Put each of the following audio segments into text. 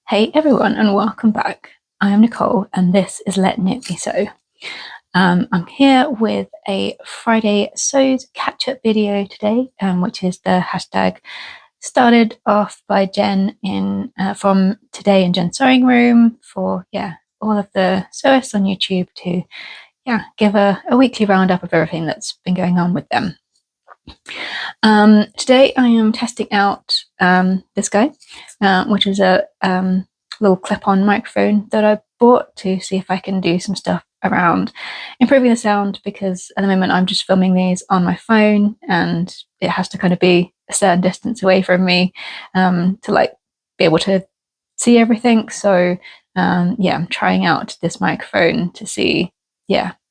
Hey everyone, and welcome back. I am Nicole, and this is Letting It Be So. I'm here with a Friday Sews catch-up video today, which is the hashtag started off by Jen from Today in Jen's Sewing Room for all of the sewists on YouTube to give a weekly roundup of everything that's been going on with them. Today I am testing out this guy, which is a little clip-on microphone that I bought to see if I can do some stuff around improving the sound, because at the moment I'm just filming these on my phone and it has to kind of be a certain distance away from me to be able to see everything. So I'm trying out this microphone to see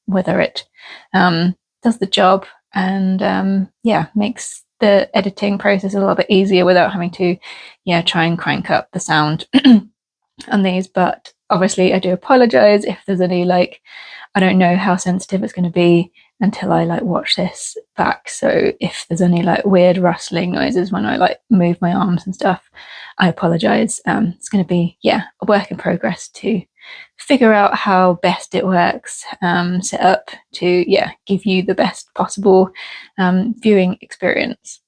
whether it does the job and makes the editing process a little bit easier without having to try and crank up the sound on these. But obviously I do apologize if there's any I don't know how sensitive it's going to be until I watch this back. So if there's any weird rustling noises when I move my arms and stuff, I apologize. It's going to be a work in progress to figure out how best it works, set up to give you the best possible viewing experience.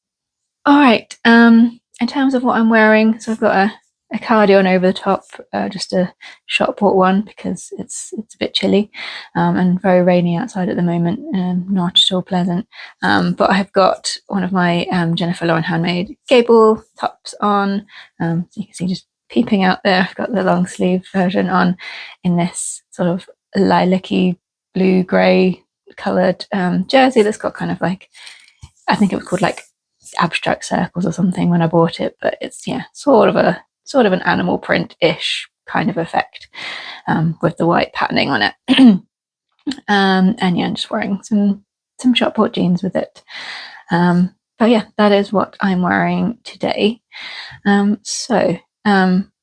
All right, in terms of what I'm wearing, so I've got a cardigan over the top, just a shop bought one because it's a bit chilly and very rainy outside at the moment, not at all pleasant. But I've got one of my Jennifer Lauren handmade gable tops on, so you can see just peeping out there. I've got the long sleeve version on in this sort of lilac-y blue grey coloured jersey that's got kind of I think it was called abstract circles or something when I bought it, but it's sort of an animal print-ish kind of effect with the white patterning on it. And I'm just wearing some shop bought jeans with it. But that is what I'm wearing today.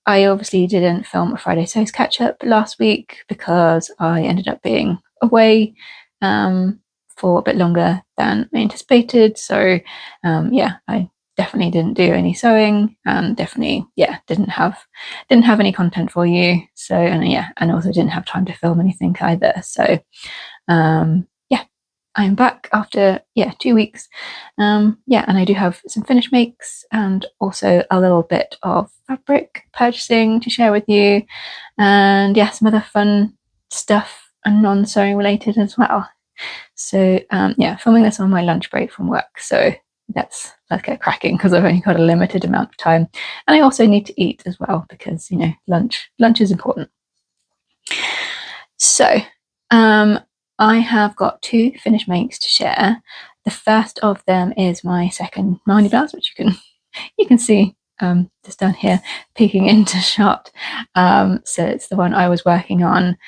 I obviously didn't film a Friday Sews catch-up last week because I ended up being away for a bit longer than I anticipated. So I definitely didn't do any sewing and definitely didn't have any content for you. So and also didn't have time to film anything either. So I'm back after 2 weeks. And I do have some finish makes and also a little bit of fabric purchasing to share with you, and some other fun stuff and non-sewing related as well. So filming this on my lunch break from work, so let's get cracking because I've only got a limited amount of time, and I also need to eat as well because lunch is important. So I have got 2 finish makes to share. The first of them is my second Marnie Blouse, which you can see just down here peeking into shot. So it's the one I was working on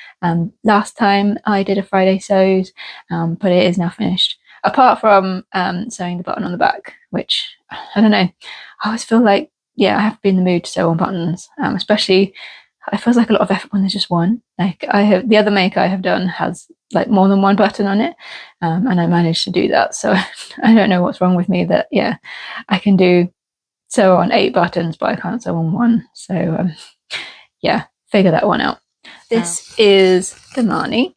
last time I did a Friday Sews, but it is now finished. Apart from sewing the button on the back, which I don't know, I always feel I have to be in the mood to sew on buttons, especially it feels like a lot of effort when there's just one. The other make I have done has more than one button on it, and I managed to do that. So I don't know what's wrong with me that I can sew on 8 buttons, but I can't sew on 1. So figure that one out. This is the Marnie.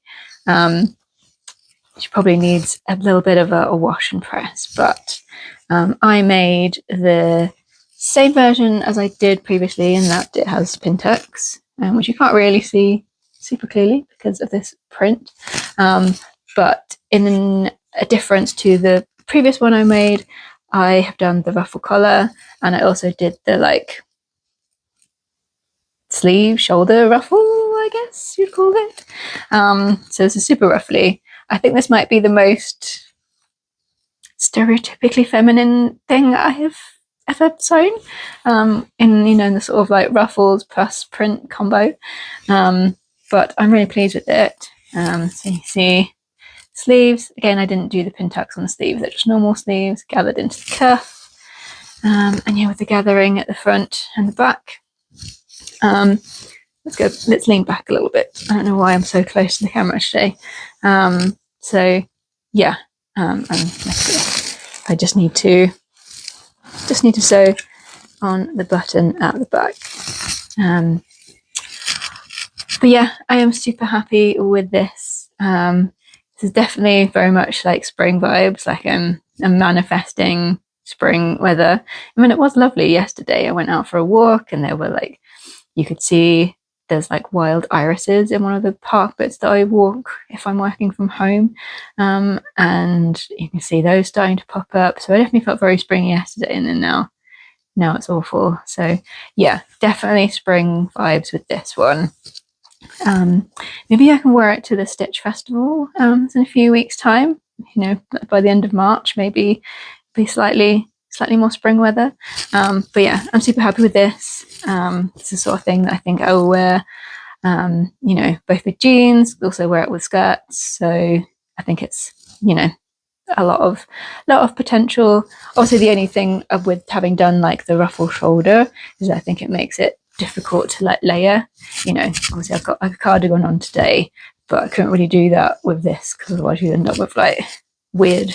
She probably needs a little bit of a wash and press, but I made the same version as I did previously, in that it has pin tucks, which you can't really see super clearly because of this print. But in a difference to the previous one I made, I have done the ruffle collar, and I also did the sleeve shoulder ruffle, I guess you'd call it. So it's a super ruffly. I think this might be the most stereotypically feminine thing I have ever sewn, in the sort of ruffles plus print combo. But I'm really pleased with it. So you see sleeves. Again, I didn't do the pin tucks on the sleeves, they're just normal sleeves gathered into the cuff. And with the gathering at the front and the back. Let's lean back a little bit. I don't know why I'm so close to the camera today. I just need to sew on the button at the back. But yeah, I am super happy with this. This is definitely very much like spring vibes, like I'm manifesting spring weather. I mean, it was lovely yesterday. I went out for a walk and there were like, you could see there's like wild irises in one of the park bits that I walk if I'm working from home. And you can see those starting to pop up. So I definitely felt very springy yesterday, and then now it's awful. So yeah, definitely spring vibes with this one. Maybe I can wear it to the Stitch Festival in a few weeks' time. You know, by the end of March, maybe be slightly more spring weather. But yeah, I'm super happy with this. It's the sort of thing that I think I will wear. You know, both with jeans, also wear it with skirts. So I think it's, you know, a lot of potential. Obviously, the only thing with having done like the ruffle shoulder is I think it makes it difficult to like layer. You know, obviously I've got like a cardigan on today, but I couldn't really do that with this because otherwise you end up with like weird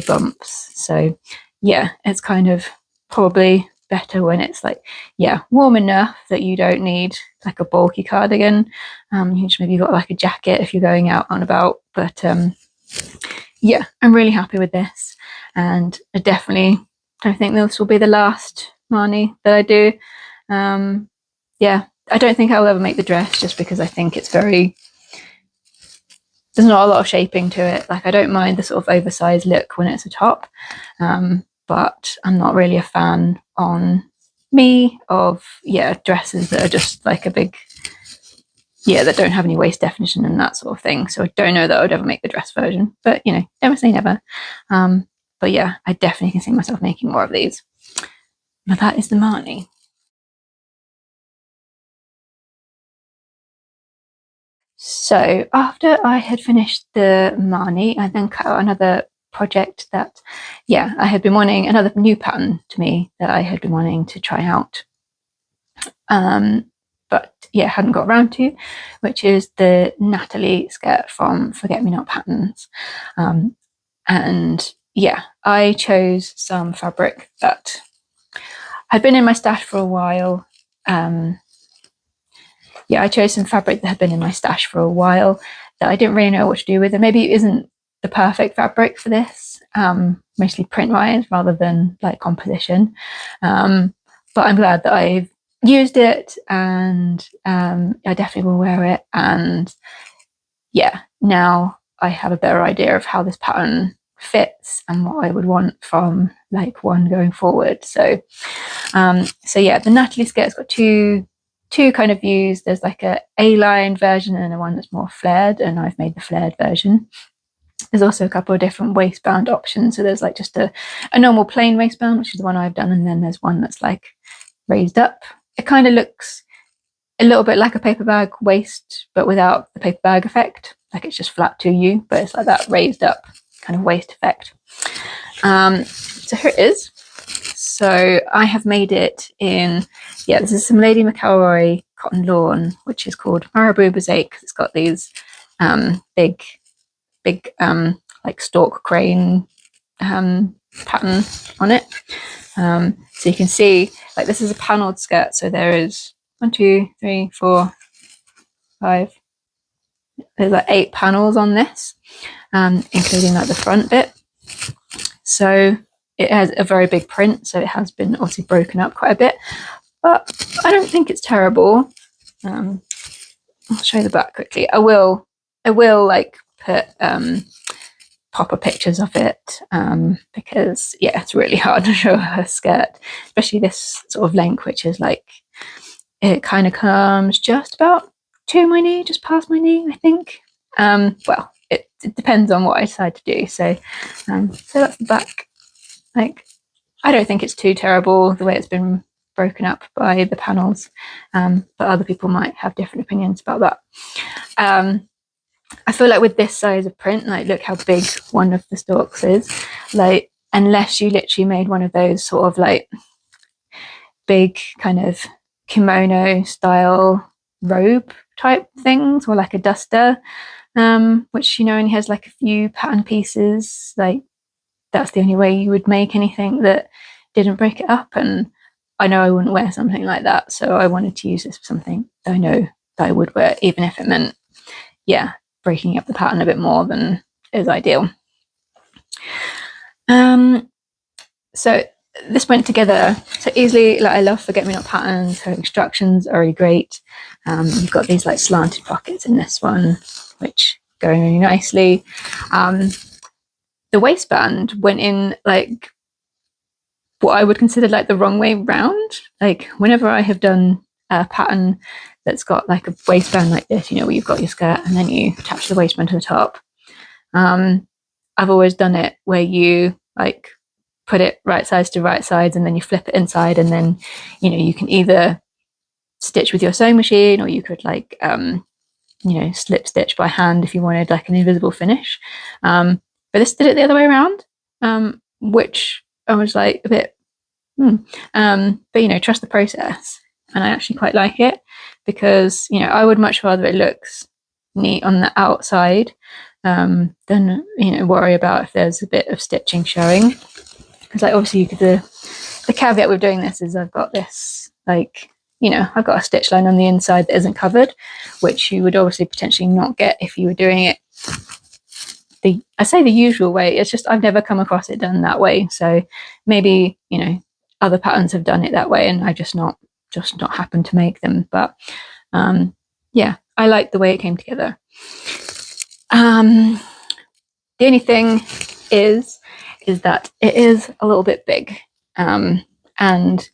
bumps. So yeah, it's kind of probably better when it's like, yeah, warm enough that you don't need like a bulky cardigan. You just maybe got like a jacket if you're going out and about. But yeah, I'm really happy with this, and I definitely don't think this will be the last Marnie that I do. Yeah, I don't think I'll ever make the dress just because I think it's very, there's not a lot of shaping to it. Like I don't mind the sort of oversized look when it's a top, but I'm not really a fan on me of dresses that are just like a big, that don't have any waist definition and that sort of thing. So I don't know that I would ever make the dress version, but you know, never say never. But yeah, I definitely can see myself making more of these. But that is the Marnie. So after I had finished the Marnie, I then cut out another project that, I had been wanting, another new pattern to me that I had been wanting to try out. But hadn't got around to, which is the Natalie skirt from Forget Me Not Patterns. And I chose some fabric that had been in my stash for a while. I chose some fabric that had been in my stash for a while that I didn't really know what to do with. And maybe it isn't the perfect fabric for this, mostly print wise rather than like composition. But I'm glad that I've used it, and I definitely will wear it. And now I have a better idea of how this pattern fits and what I would want from like one going forward. So the Natalie skirt's got two kind of views. There's like a A-line version and a one that's more flared, and I've made the flared version. There's also a couple of different waistband options. So there's like just a normal plain waistband, which is the one I've done, and then there's one that's like raised up. It kind of looks a little bit like a paper bag waist, but without the paper bag effect. Like it's just flat to you, but it's like that raised up kind of waist effect. So here it is. So I have made it in, this is some Lady McElroy cotton lawn, which is called Marabou Mosaic because it's got these big like stalk crane pattern on it. So you can see like this is a panelled skirt. So there is 1, 2, 3, 4, 5. There's like 8 panels on this, including like the front bit. So it has a very big print, so it has been obviously broken up quite a bit, but I don't think it's terrible. I'll show you the back quickly. I will like put proper pictures of it, because it's really hard to show a skirt, especially this sort of length, which is like, it kind of comes just about to my knee, just past my knee, I think. Well, it depends on what I decide to do. So that's the back. Like, I don't think it's too terrible the way it's been broken up by the panels, but other people might have different opinions about that. I feel like with this size of print, like look how big one of the stalks is. Like, unless you literally made one of those sort of like big kind of kimono style robe type things, or like a duster, which only has like a few pattern pieces, like that's the only way you would make anything that didn't break it up. And I know I wouldn't wear something like that, so I wanted to use this for something that I know that I would wear, even if it meant, yeah, breaking up the pattern a bit more than is ideal. So this went together so easily. Like, I love forget-me-not patterns. Her instructions are really great. You've got these like slanted pockets in this one, which go really nicely. The waistband went in like what I would consider like the wrong way round. Like, whenever I have done a pattern that's got like a waistband like this, you know, where you've got your skirt and then you attach the waistband to the top, I've always done it where you like put it right sides to right sides and then you flip it inside, and then, you know, you can either stitch with your sewing machine, or you could like you know, slip stitch by hand if you wanted like an invisible finish. But this did it the other way around, which I was like a bit but, you know, trust the process, and I actually quite like it, because, you know, I would much rather it looks neat on the outside than, you know, worry about if there's a bit of stitching showing. Because, like, obviously you could, the caveat with doing this is I've got this, like, you know, I've got a stitch line on the inside that isn't covered, which you would obviously potentially not get if you were doing it I say the usual way. It's just I've never come across it done that way. So maybe, you know, other patterns have done it that way and I just not happened to make them. But yeah, I like the way it came together. The only thing is that it is a little bit big. And,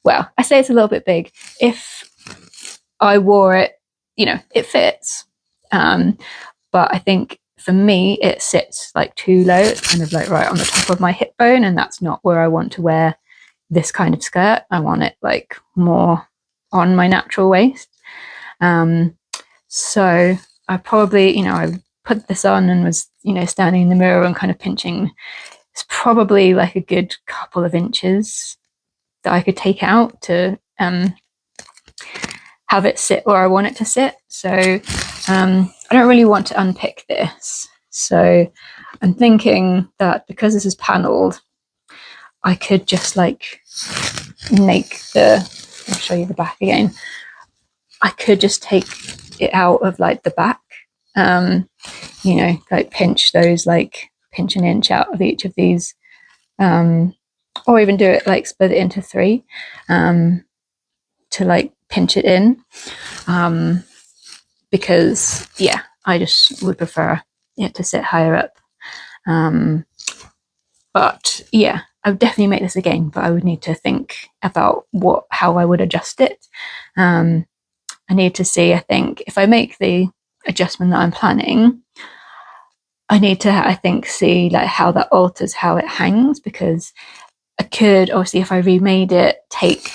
well, I say it's a little bit big. If I wore it, you know, it fits. But I think for me, it sits like too low. It's kind of like right on the top of my hip bone, and that's not where I want to wear this kind of skirt. I want it like more on my natural waist. So I probably, you know, I put this on and was, you know, standing in the mirror and kind of pinching. It's probably like a good couple of inches that I could take out to have it sit where I want it to sit. So I don't really want to unpick this. So I'm thinking that because this is panelled, I could just like make I'll show you the back again. I could just take it out of like the back, you know, like pinch an inch out of each of these, or even do it like split it into 3 to like pinch it in, because yeah, I just would prefer it to sit higher up. But yeah, I would definitely make this again, but I would need to think about how I would adjust it. I need to see, I think, if I make the adjustment that I'm planning, I need to, I think, see like how that alters how it hangs, because I could, obviously, if I remade it, take,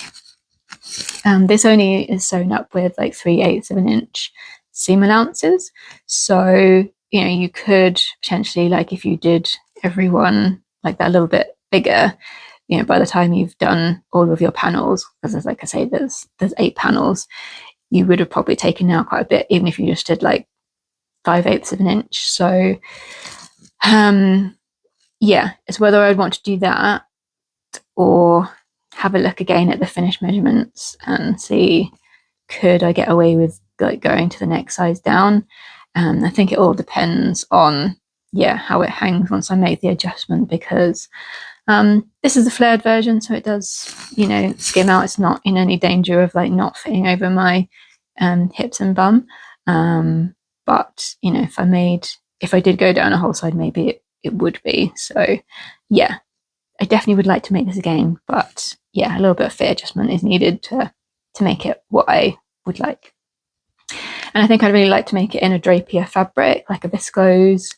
this only is sewn up with like 3/8 of an inch seam allowances. So, you know, you could potentially, like, if you did every one like that a little bit bigger, you know, by the time you've done all of your panels, because like I say, there's 8 panels, you would have probably taken out quite a bit, even if you just did like 5/8 of an inch. So yeah, it's whether I'd want to do that or have a look again at the finished measurements and see, could I get away with like going to the next size down. I think it all depends on, yeah, how it hangs once I make the adjustment, because this is the flared version, so it does, you know, skim out. It's not in any danger of like not fitting over my hips and bum. But, you know, if I did go down a whole side, maybe it would be. So yeah, I definitely would like to make this again, but yeah, a little bit of fit adjustment is needed to make it what I would like. And I think I'd really like to make it in a drapier fabric, like a viscose,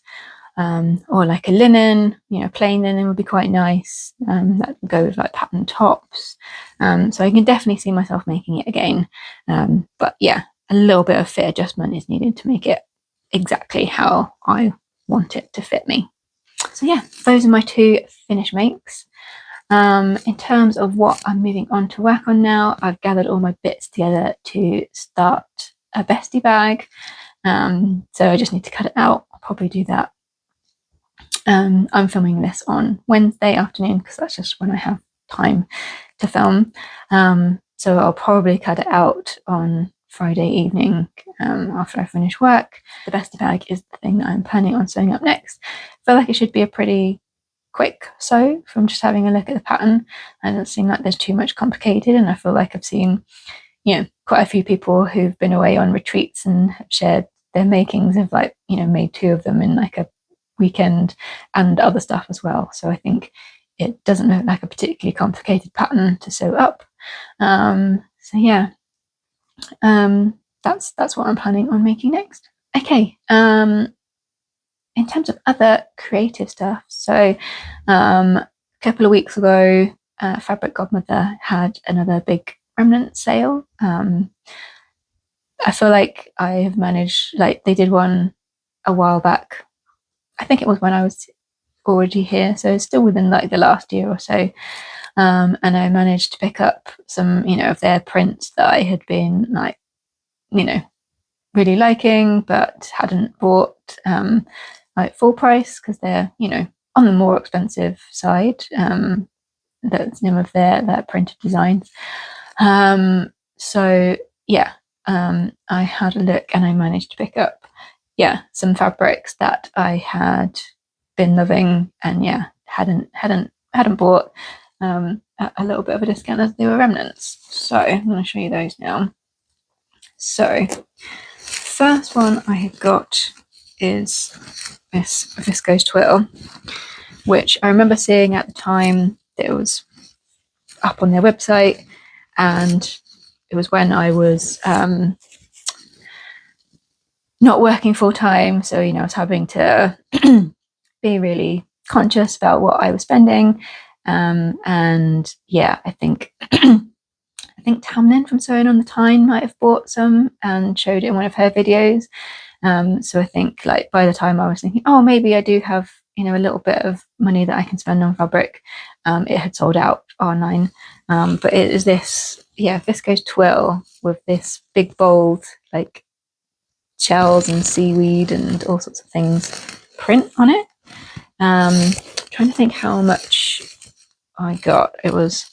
or like a linen, you know, plain linen would be quite nice. That would go with like patterned tops. So I can definitely see myself making it again. But yeah, a little bit of fit adjustment is needed to make it exactly how I want it to fit me. So yeah, those are my 2 finished makes. In terms of what I'm moving on to work on now, I've gathered all my bits together to start a bestie bag. So I just need to cut it out. I'll probably do that. I'm filming this on Wednesday afternoon because that's just when I have time to film. So I'll probably cut it out on Friday evening after I finish work. The best bag is the thing that I'm planning on sewing up next. I feel like it should be a pretty quick sew from just having a look at the pattern. It doesn't seem like there's too much complicated, and I feel like I've seen, you know, quite a few people who've been away on retreats and have shared their makings of, like, you know, made 2 of them in like a weekend and other stuff as well. So I think it doesn't look like a particularly complicated pattern to sew up. So yeah, that's what I'm planning on making next. Okay, in terms of other creative stuff, so a couple of weeks ago, Fabric Godmother had another big remnant sale. I feel like I have managed, like, they did one a while back. I think it was when I was already here, so it's still within like the last year or so. And I managed to pick up some, you know, of their prints that I had been, like, you know, really liking, but hadn't bought like full price because they're, you know, on the more expensive side. That's the name of their printed designs. So yeah, I had a look and I managed to pick up, yeah, some fabrics that I had been loving and, yeah, hadn't bought at a little bit of a discount as they were remnants. So I'm going to show you those now. So first one I have got is this viscose twill, which I remember seeing at the time that it was up on their website, and it was when I was not working full time, so, you know, I was having to be really conscious about what I was spending, and yeah, I think I think Tamlin from Sewing on the Tyne might have bought some and showed it in one of her videos. So I think, like, by the time I was thinking, oh, maybe I do have, you know, a little bit of money that I can spend on fabric, it had sold out online. But it is this, yeah, viscose twill with this big bold, like, shells and seaweed and all sorts of things print on it. Trying to think how much I got. It was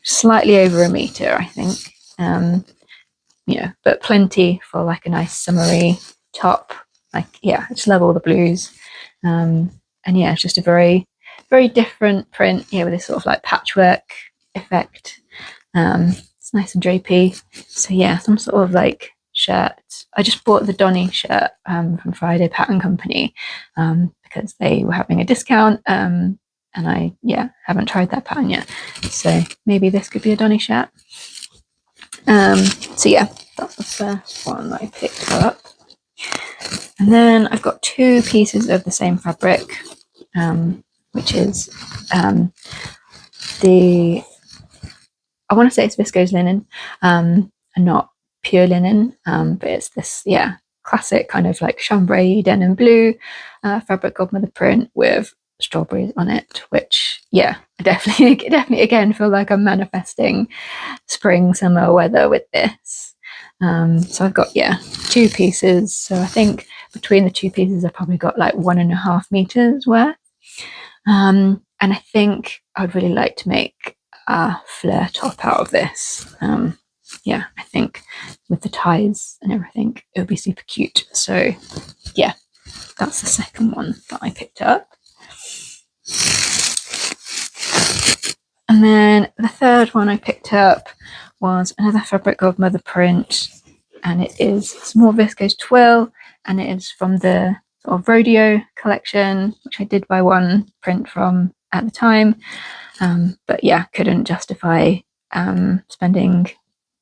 slightly over a meter, I think. Yeah, but plenty for like a nice summery top. Like, yeah, I just love all the blues. And yeah, it's just a very, very different print, yeah, with this sort of like patchwork effect. It's nice and drapey. So yeah, some sort of like shirt. I just bought the Donny shirt from Friday Pattern Company because they were having a discount. And I, yeah, haven't tried that pattern yet. So maybe this could be a Donny shirt. So yeah, that's the first one that I picked up. And then I've got 2 pieces of the same fabric, which is I want to say it's viscose linen, and not pure linen, but it's this, yeah, classic kind of like chambray denim blue Fabric Godmother print with strawberries on it, which, yeah, I definitely again feel like I'm manifesting spring summer weather with this. So I've got, yeah, 2 pieces, so I think between the 2 pieces I've probably got like 1.5 meters worth, and I think I'd really like to make a flare top out of this. Yeah, I think with the ties and everything it would be super cute. So yeah, that's the second one that I picked up. And then the third one I picked up was another Fabric Godmother print, and it is some more viscose twill, and it is from the sort of rodeo collection, which I did buy one print from at the time, but yeah, couldn't justify spending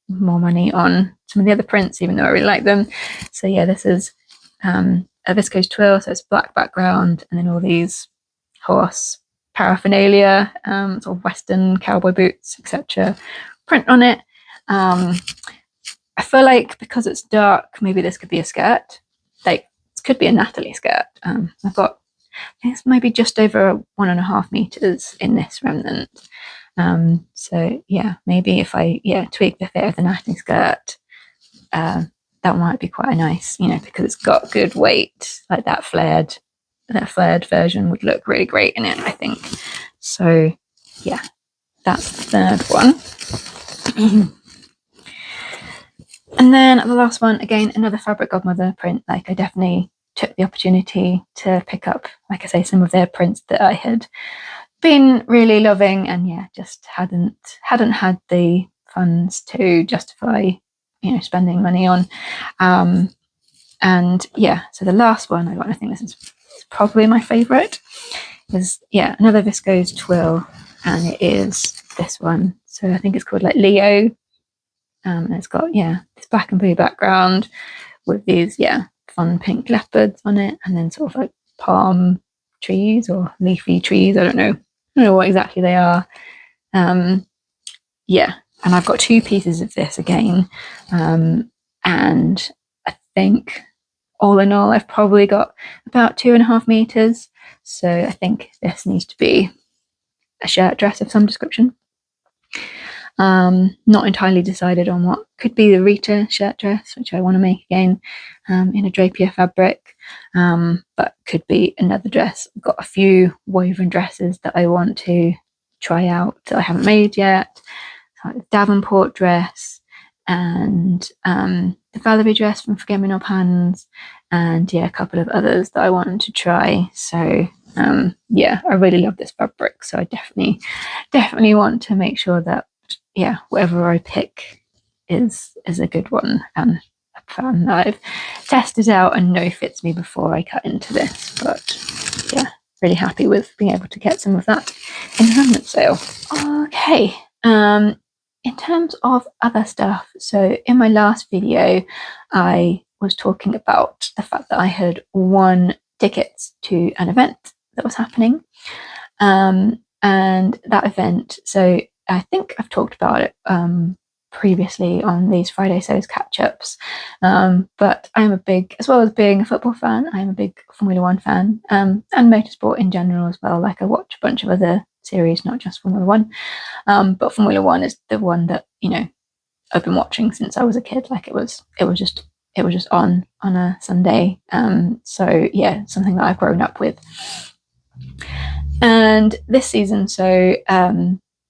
more money on some of the other prints, even though I really like them. So yeah, this is a viscose twill, so it's black background and then all these horse paraphernalia, sort of western cowboy boots, etc. print on it. I feel like because it's dark, maybe this could be a skirt. Like, this could be a Natalie skirt. I've got, I think it's maybe just over 1.5 meters in this remnant. So yeah, maybe if I, yeah, tweak the fit of the Natalie skirt, that might be quite a nice, you know, because it's got good weight. Like that flared version would look really great in it, I think. So yeah, that's the third one. And then the last one, again, another Fabric Godmother print. Like, I definitely took the opportunity to pick up, like I say, some of their prints that I had been really loving, and yeah, just hadn't had the funds to justify, you know, spending money on. And yeah, so the last one I got, and I think this is probably my favorite, is yeah, another viscose twill, and it is this one. So I think it's called like Leo. And it's got, yeah, this black and blue background with these, yeah, fun pink leopards on it, and then sort of like palm trees or leafy trees. I don't know what exactly they are. Yeah, and I've got 2 pieces of this again, and I think all in all I've probably got about 2.5 meters. So I think this needs to be a shirt dress of some description. Not entirely decided on what could be the Rita shirt dress, which I want to make again in a drapier fabric, but could be another dress. I've got a few woven dresses that I want to try out that I haven't made yet, like the Davenport dress and the Valerie dress from Forget Me Not Pans, and yeah, a couple of others that I wanted to try. So yeah, I really love this fabric, so I definitely want to make sure that yeah, whatever I pick is a good one and a plan that I've tested out and know fits me before I cut into this. But yeah, really happy with being able to get some of that in the remnant sale. Okay, in terms of other stuff, so in my last video I was talking about the fact that I had won tickets to an event that was happening, and that event, so I think I've talked about it previously on these Friday So's catch-ups, but I'm a big, as well as being a football fan, I'm a big Formula One fan, and motorsport in general as well. Like, I watch a bunch of other series, not just Formula One, but Formula One is the one that, you know, I've been watching since I was a kid. Like, it was just on a Sunday, so yeah, something that I've grown up with. And this season, so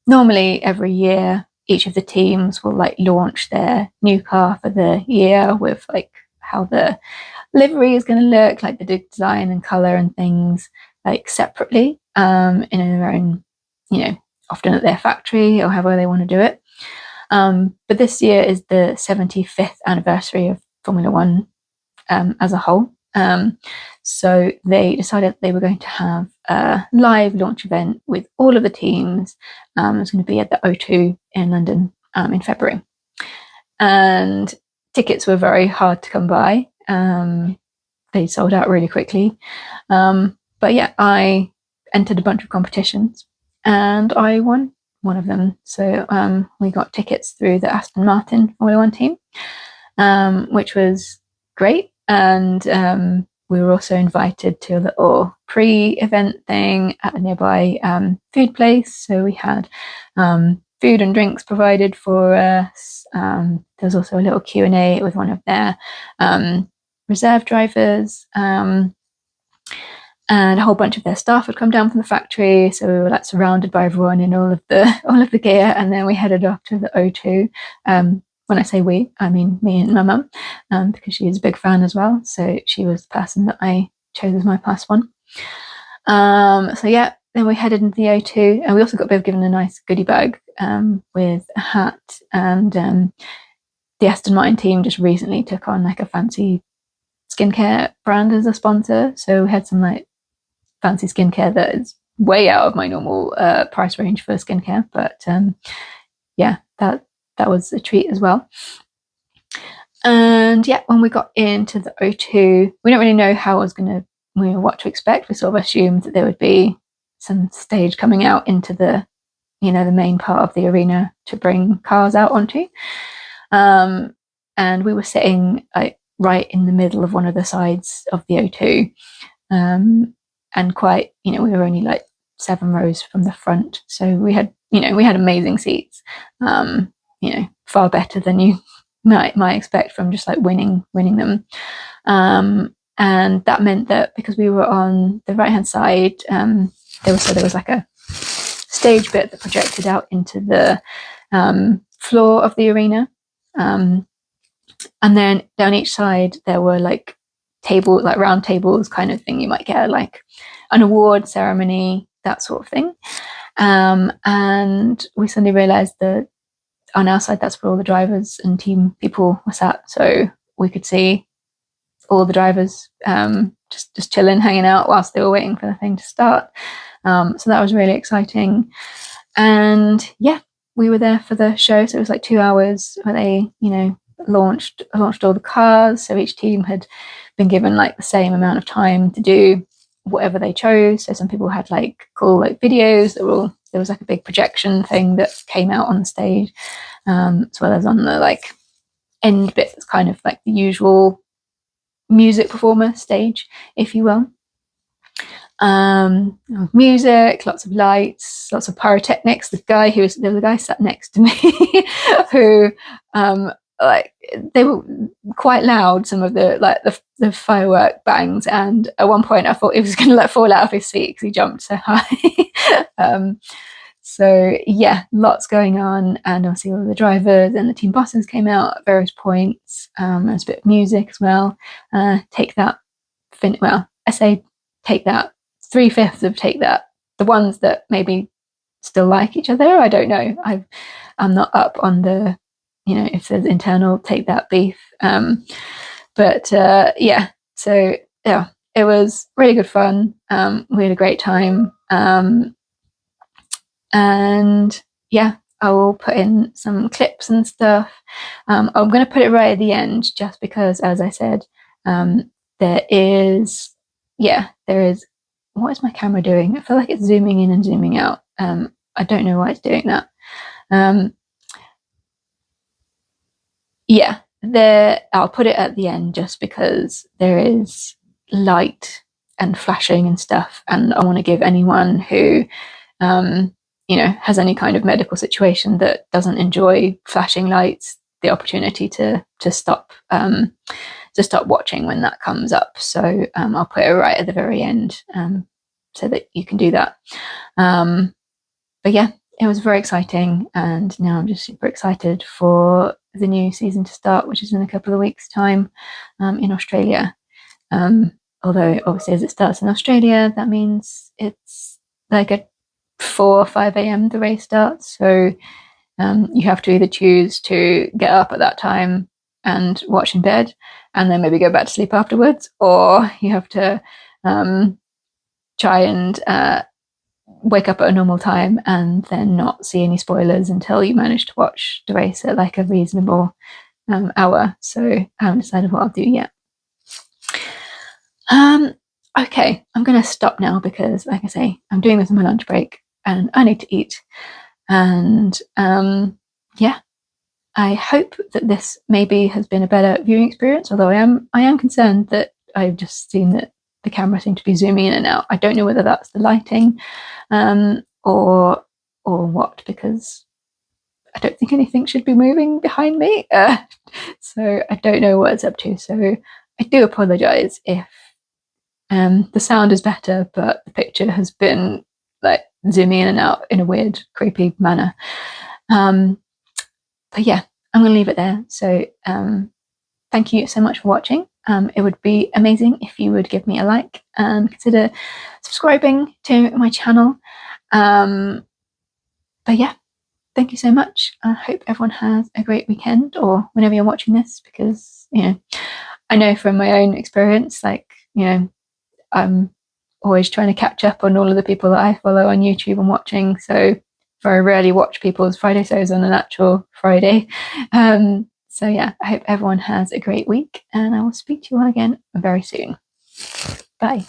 normally every year each of the teams will like launch their new car for the year with like how the livery is going to look, like the design and color and things, like separately in their own, you know, often at their factory or however they want to do it. But this year is the 75th anniversary of Formula One as a whole. So they decided they were going to have a live launch event with all of the teams. It was going to be at the O2 in London in February. And tickets were very hard to come by. They sold out really quickly. But yeah, I entered a bunch of competitions and I won one of them. So we got tickets through the Aston Martin Formula One team, which was great. And we were also invited to a little pre-event thing at a nearby food place. So we had food and drinks provided for us. There was also a little Q&A with one of their reserve drivers. And a whole bunch of their staff had come down from the factory, so we were like surrounded by everyone in all of the gear, and then we headed off to the O2. When I say we, I mean me and my mum, because she is a big fan as well. So she was the person that I chose as my +1. So yeah, then we headed into the O2, and we also got given a nice goodie bag with a hat. And the Aston Martin team just recently took on like a fancy skincare brand as a sponsor, so we had some like fancy skincare that is way out of my normal price range for skincare. But yeah, that was a treat as well. And yeah, when we got into the O2, we don't really know how I was going to, what to expect. We sort of assumed that there would be some stage coming out into the, you know, the main part of the arena to bring cars out onto. And we were sitting like right in the middle of one of the sides of the O2. And quite, you know, we were only like 7 rows from the front. So we had amazing seats, you know, far better than you might expect from just like winning them. And that meant that because we were on the right hand side, there was like a stage bit that projected out into the floor of the arena. And then down each side there were like round tables kind of thing. You might get like an award ceremony, that sort of thing. And we suddenly realized that on our side, that's where all the drivers and team people were sat. So we could see all the drivers just chilling, hanging out whilst they were waiting for the thing to start. So that was really exciting. And yeah, we were there for the show. So it was like 2 hours where they, launched all the cars. So each team had been given like the same amount of time to do whatever they chose. So some people had like cool like videos that were all, there was like a big projection thing that came out on the stage, as well as on the like end bit that's kind of like the usual music performer stage, if you will. Music, lots of lights, lots of pyrotechnics. There was a guy sat next to me who like they were quite loud, some of the firework bangs, and at one point I thought he was going to like fall out of his seat because he jumped so high. So yeah, lots going on, and obviously all the drivers and the team bosses came out at various points. There's a bit of music as well. Take that, well, I say take that, 3/5 of Take That. The ones that maybe still like each other, I don't know. I'm not up on the, if there's internal Take That beef. But yeah, so yeah, it was really good fun. We had a great time. And yeah, I will put in some clips and stuff. I'm going to put it right at the end just because, as I said, there is, what is my camera doing? I feel like it's zooming in and zooming out. I don't know why it's doing that. Yeah, I'll put it at the end just because there is light and flashing and stuff, and I want to give anyone who has any kind of medical situation that doesn't enjoy flashing lights the opportunity to stop watching when that comes up. So I'll put it right at the very end so that you can do that. But yeah, it was very exciting, and now I'm just super excited for the new season to start, which is in a couple of weeks' time in Australia. Although obviously as it starts in Australia, that means it's like at 4 or 5 a.m. the race starts. So you have to either choose to get up at that time and watch in bed and then maybe go back to sleep afterwards, or you have to try and wake up at a normal time and then not see any spoilers until you manage to watch the race at like a reasonable hour. So I haven't decided what I'll do yet. Okay, I'm going to stop now because, like I say, I'm doing this on my lunch break and I need to eat. And yeah, I hope that this maybe has been a better viewing experience, although I am concerned that I've just seen that the camera seemed to be zooming in and out. I don't know whether that's the lighting or what, because I don't think anything should be moving behind me. So I don't know what it's up to. So I do apologise if the sound is better, but the picture has been like zooming in and out in a weird, creepy manner. But yeah, I'm going to leave it there. So thank you so much for watching. It would be amazing if you would give me a like and consider subscribing to my channel. But yeah, thank you so much. I hope everyone has a great weekend, or whenever you're watching this, because I know from my own experience, like I'm always trying to catch up on all of the people that I follow on YouTube and watching. So very rarely watch people's Friday shows on an actual Friday. So yeah, I hope everyone has a great week, and I will speak to you all again very soon. Bye.